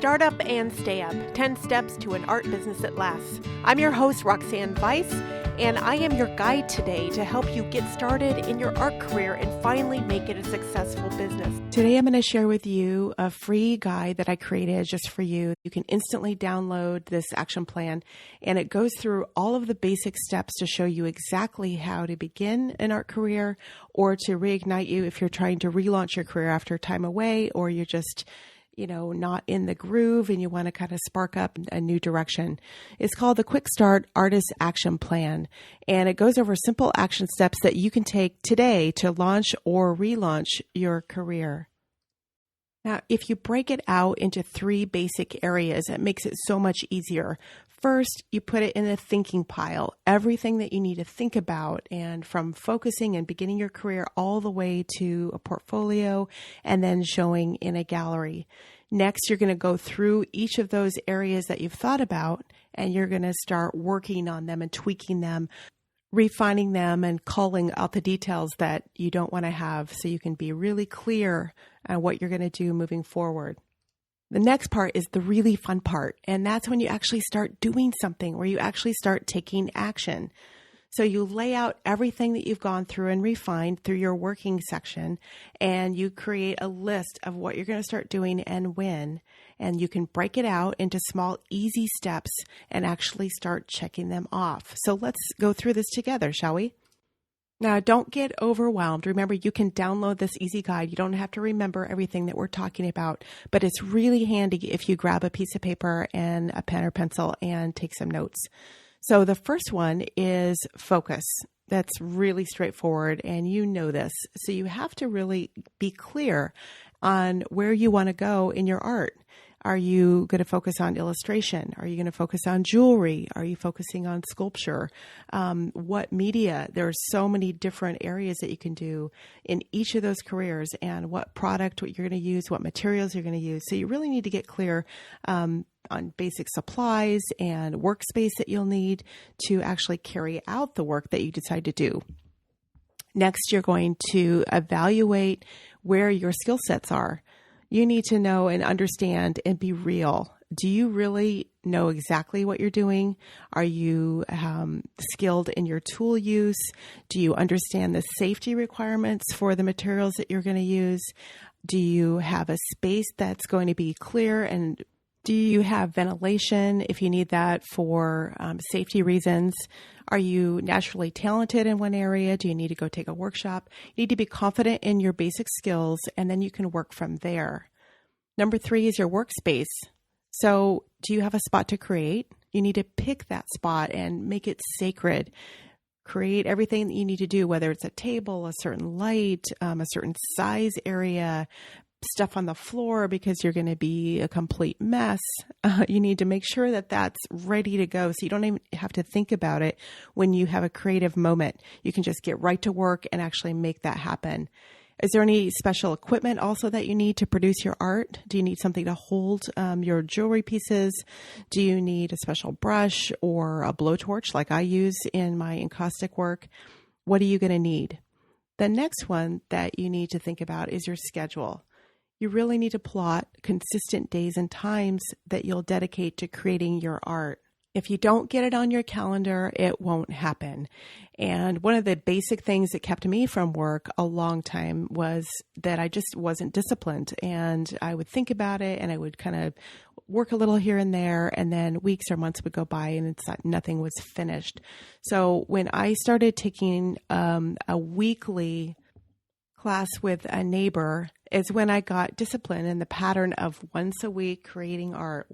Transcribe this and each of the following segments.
Start up and stay up. 10 steps to an art business that lasts. I'm your host, Roxanne Weiss, and I am your guide today to help you get started in your art career and finally make it a successful business. Today, I'm going to share with you a free guide that I created just for you. You can instantly download this action plan, and it goes through all of the basic steps to show you exactly how to begin an art career or to reignite you if you're trying to relaunch your career after time away, or you're just not in the groove and you want to kind of spark up a new direction. It's called the Quick Start Artist Action Plan, and it goes over simple action steps that you can take today to launch or relaunch your career. Now, if you break it out into 3 basic areas, it makes it so much easier. First, you put it in a thinking pile, everything that you need to think about, and from focusing and beginning your career all the way to a portfolio and then showing in a gallery. Next, you're going to go through each of those areas that you've thought about, and you're going to start working on them and tweaking them, refining them, and calling out the details that you don't want to have so you can be really clear on what you're going to do moving forward. The next part is the really fun part, and that's when you actually start doing something, where you actually start taking action. So you lay out everything that you've gone through and refined through your working section, and you create a list of what you're going to start doing and when, and you can break it out into small, easy steps and actually start checking them off. So let's go through this together, shall we? Now, don't get overwhelmed. Remember, you can download this easy guide. You don't have to remember everything that we're talking about, but it's really handy if you grab a piece of paper and a pen or pencil and take some notes. So the first one is focus. That's really straightforward, and you know this. So you have to really be clear on where you want to go in your art. Are you going to focus on illustration? Are you going to focus on jewelry? Are you focusing on sculpture? What media? There are so many different areas that you can do in each of those careers, and what product, what you're going to use, what materials you're going to use. So you really need to get clear on basic supplies and workspace that you'll need to actually carry out the work that you decide to do. Next, you're going to evaluate where your skill sets are. You need to know and understand and be real. Do you really know exactly what you're doing? Are you skilled in your tool use? Do you understand the safety requirements for the materials that you're going to use? Do you have a space that's going to be clear? And do you have ventilation if you need that for safety reasons? Are you naturally talented in one area? Do you need to go take a workshop? You need to be confident in your basic skills, and then you can work from there. Number 3 is your workspace. So do you have a spot to create? You need to pick that spot and make it sacred. Create everything that you need to do, whether it's a table, a certain light, a certain size area, stuff on the floor because you're going to be a complete mess. You need to make sure that that's ready to go, so you don't even have to think about it when you have a creative moment. You can just get right to work and actually make that happen. Is there any special equipment also that you need to produce your art? Do you need something to hold your jewelry pieces? Do you need a special brush or a blowtorch like I use in my encaustic work? What are you going to need? The next one that you need to think about is your schedule. You really need to plot consistent days and times that you'll dedicate to creating your art. If you don't get it on your calendar, it won't happen. And one of the basic things that kept me from work a long time was that I just wasn't disciplined. And I would think about it and I would kind of work a little here and there, and then weeks or months would go by and nothing was finished. So when I started taking a weekly class with a neighbor is when I got disciplined in the pattern of once a week creating art.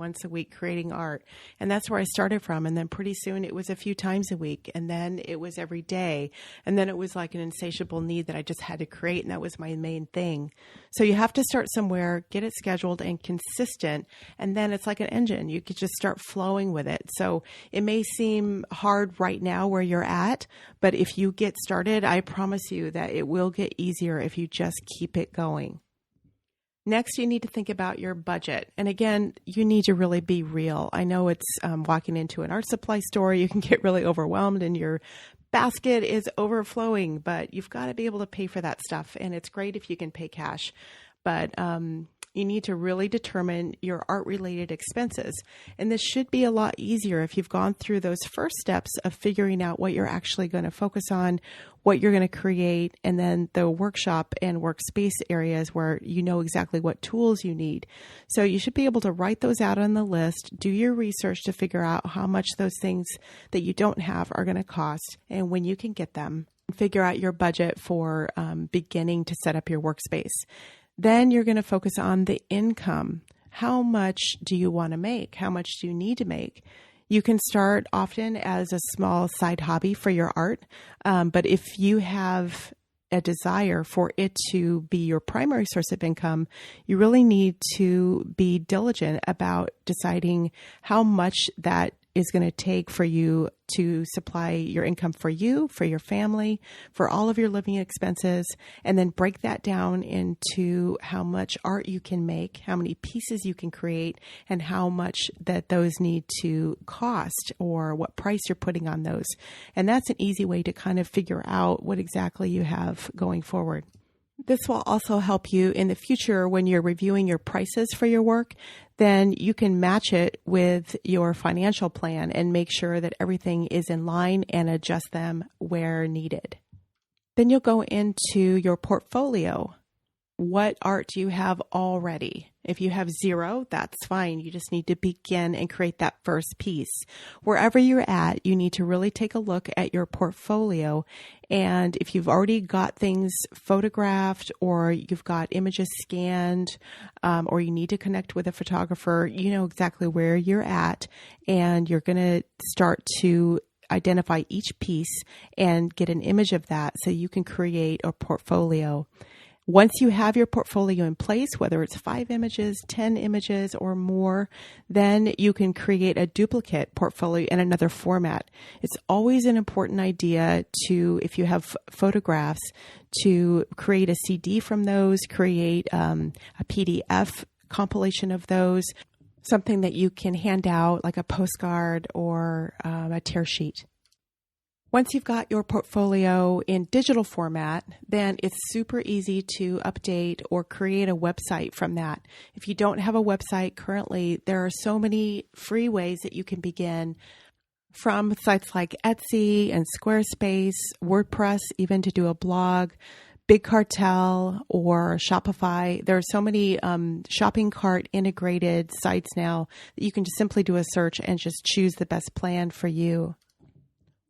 And that's where I started from. And then pretty soon it was a few times a week. And then it was every day. And then it was like an insatiable need that I just had to create. And that was my main thing. So you have to start somewhere, get it scheduled and consistent. And then it's like an engine. You could just start flowing with it. So it may seem hard right now where you're at, but if you get started, I promise you that it will get easier if you just keep it going. Next, you need to think about your budget. And again, you need to really be real. I know it's walking into an art supply store. You can get really overwhelmed and your basket is overflowing, but you've got to be able to pay for that stuff. And it's great if you can pay cash. But you need to really determine your art-related expenses. And this should be a lot easier if you've gone through those first steps of figuring out what you're actually going to focus on, what you're going to create, and then the workshop and workspace areas where you know exactly what tools you need. So you should be able to write those out on the list, do your research to figure out how much those things that you don't have are going to cost and when you can get them. Figure out your budget for beginning to set up your workspace. Then you're going to focus on the income. How much do you want to make? How much do you need to make? You can start often as a small side hobby for your art, but if you have a desire for it to be your primary source of income, you really need to be diligent about deciding how much that is going to take for you to supply your income for you, for your family, for all of your living expenses, and then break that down into how much art you can make, how many pieces you can create, and how much that those need to cost or what price you're putting on those. And that's an easy way to kind of figure out what exactly you have going forward. This will also help you in the future when you're reviewing your prices for your work. Then you can match it with your financial plan and make sure that everything is in line and adjust them where needed. Then you'll go into your portfolio. What art do you have already? If you have zero, that's fine. You just need to begin and create that first piece. Wherever you're at, you need to really take a look at your portfolio. And if you've already got things photographed or you've got images scanned, or you need to connect with a photographer, you know exactly where you're at, and you're going to start to identify each piece and get an image of that so you can create a portfolio. Once you have your portfolio in place, whether it's 5 images, 10 images, or more, then you can create a duplicate portfolio in another format. It's always an important idea to, if you have photographs, to create a CD from those, create a PDF compilation of those, something that you can hand out like a postcard or a tear sheet. Once you've got your portfolio in digital format, then it's super easy to update or create a website from that. If you don't have a website currently, there are so many free ways that you can begin, from sites like Etsy and Squarespace, WordPress, even to do a blog, Big Cartel or Shopify. There are so many shopping cart integrated sites now that you can just simply do a search and just choose the best plan for you.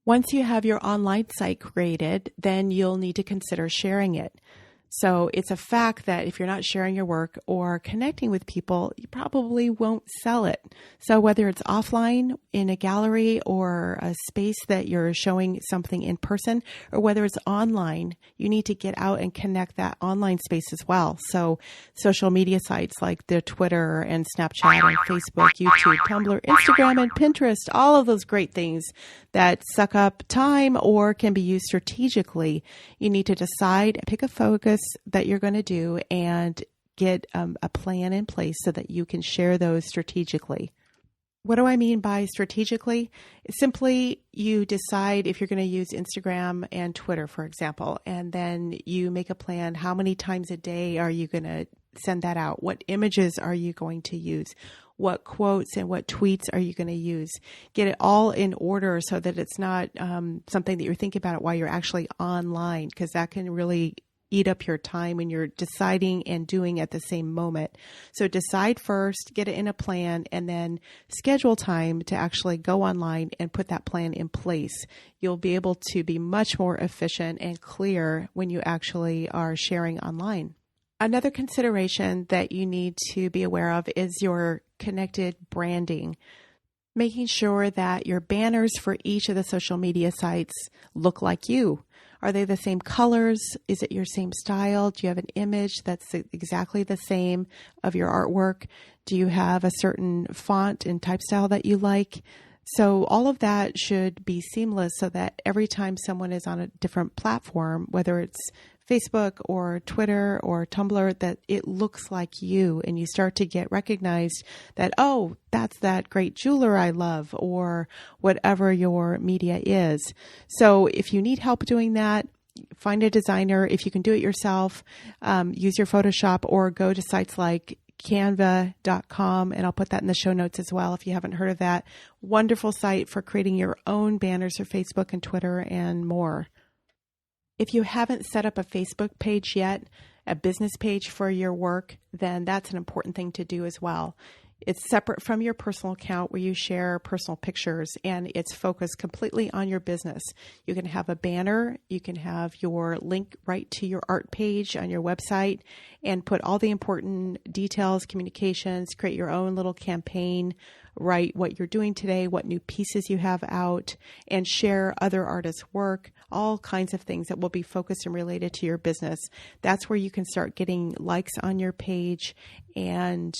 Once you have your online site created, then you'll need to consider sharing it. So it's a fact that if you're not sharing your work or connecting with people, you probably won't sell it. So whether it's offline in a gallery or a space that you're showing something in person, or whether it's online, you need to get out and connect that online space as well. So social media sites like the Twitter and Snapchat and Facebook, YouTube, Tumblr, Instagram, and Pinterest, all of those great things that suck up time or can be used strategically. You need to decide, pick a focus that you're going to do, and get a plan in place so that you can share those strategically. What do I mean by strategically? Simply, you decide if you're going to use Instagram and Twitter, for example, and then you make a plan. How many times a day are you going to send that out? What images are you going to use? What quotes and what tweets are you going to use? Get it all in order so that it's not something that you're thinking about it while you're actually online, because that can really eat up your time when you're deciding and doing at the same moment. So decide first, get it in a plan, and then schedule time to actually go online and put that plan in place. You'll be able to be much more efficient and clear when you actually are sharing online. Another consideration that you need to be aware of is your connected branding. Making sure that your banners for each of the social media sites look like you. Are they the same colors? Is it your same style? Do you have an image that's exactly the same of your artwork? Do you have a certain font and type style that you like? So all of that should be seamless so that every time someone is on a different platform, whether it's Facebook or Twitter or Tumblr, that it looks like you, and you start to get recognized that, oh, that's that great jeweler I love, or whatever your media is. So if you need help doing that, find a designer. If you can do it yourself, use your Photoshop or go to sites like canva.com, and I'll put that in the show notes as well if you haven't heard of that. Wonderful site for creating your own banners for Facebook and Twitter and more. If you haven't set up a Facebook page yet, a business page for your work, then that's an important thing to do as well. It's separate from your personal account where you share personal pictures, and it's focused completely on your business. You can have a banner, you can have your link right to your art page on your website and put all the important details, communications, create your own little campaign, write what you're doing today, what new pieces you have out, and share other artists' work, all kinds of things that will be focused and related to your business. That's where you can start getting likes on your page and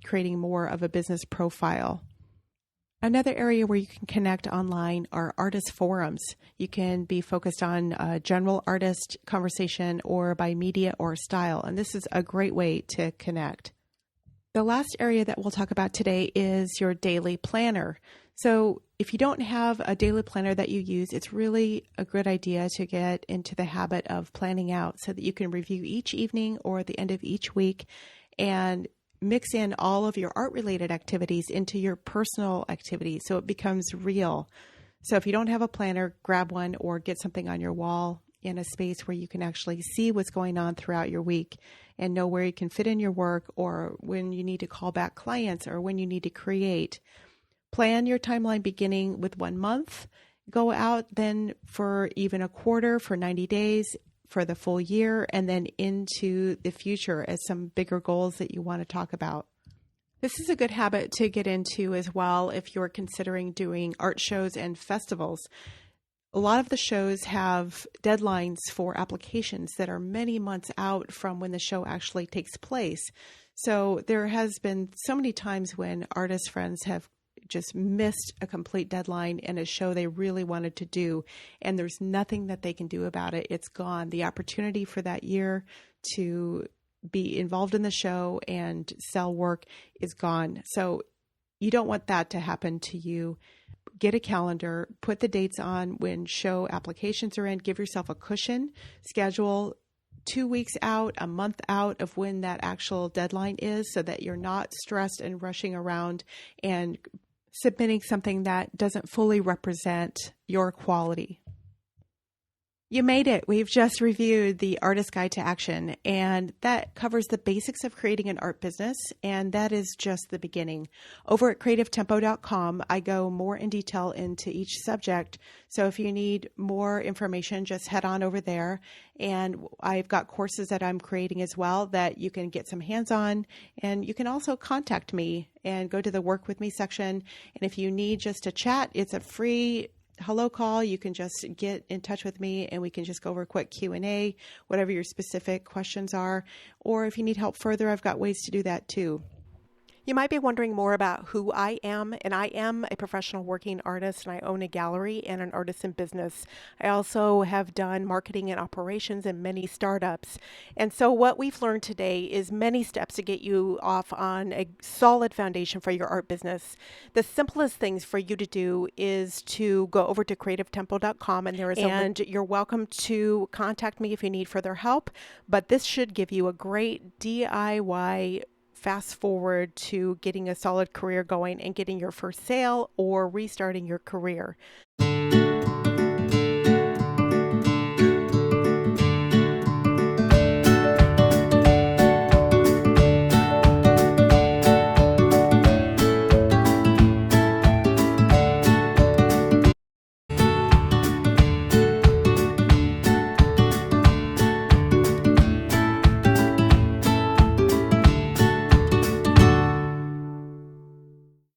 creating more of a business profile. Another area where you can connect online are artist forums. You can be focused on a general artist conversation or by media or style, and this is a great way to connect. The last area that we'll talk about today is your daily planner. So if you don't have a daily planner that you use, it's really a good idea to get into the habit of planning out so that you can review each evening or at the end of each week and mix in all of your art-related activities into your personal activities so it becomes real. So if you don't have a planner, grab one or get something on your wall in a space where you can actually see what's going on throughout your week and know where you can fit in your work or when you need to call back clients or when you need to create. Plan your timeline beginning with 1 month. Go out then for even a quarter, for 90 days, for the full year, and then into the future as some bigger goals that you want to talk about. This is a good habit to get into as well if you're considering doing art shows and festivals. A lot of the shows have deadlines for applications that are many months out from when the show actually takes place. So there has been so many times when artist friends have just missed a complete deadline in a show they really wanted to do, and there's nothing that they can do about it. It's gone. The opportunity for that year to be involved in the show and sell work is gone. So you don't want that to happen to you. Get a calendar, put the dates on when show applications are in, give yourself a cushion, schedule 2 weeks out, a month out of when that actual deadline is so that you're not stressed and rushing around and submitting something that doesn't fully represent your quality. You made it. We've just reviewed the Artist Guide to Action, and that covers the basics of creating an art business, and that is just the beginning. Over at creativetempo.com, I go more in detail into each subject, so if you need more information, just head on over there, and I've got courses that I'm creating as well that you can get some hands-on, and you can also contact me and go to the Work With Me section, and if you need just a chat, it's a free hello call. You can just get in touch with me and we can just go over a quick Q&A, whatever your specific questions are. Or if you need help further, I've got ways to do that too. You might be wondering more about who I am, and I am a professional working artist, and I own a gallery and an artisan business. I also have done marketing and operations in many startups. And so what we've learned today is many steps to get you off on a solid foundation for your art business. The simplest things for you to do is to go over to creativetempo.com, and there is and you're welcome to contact me if you need further help, but this should give you a great DIY fast forward to getting a solid career going and getting your first sale or restarting your career.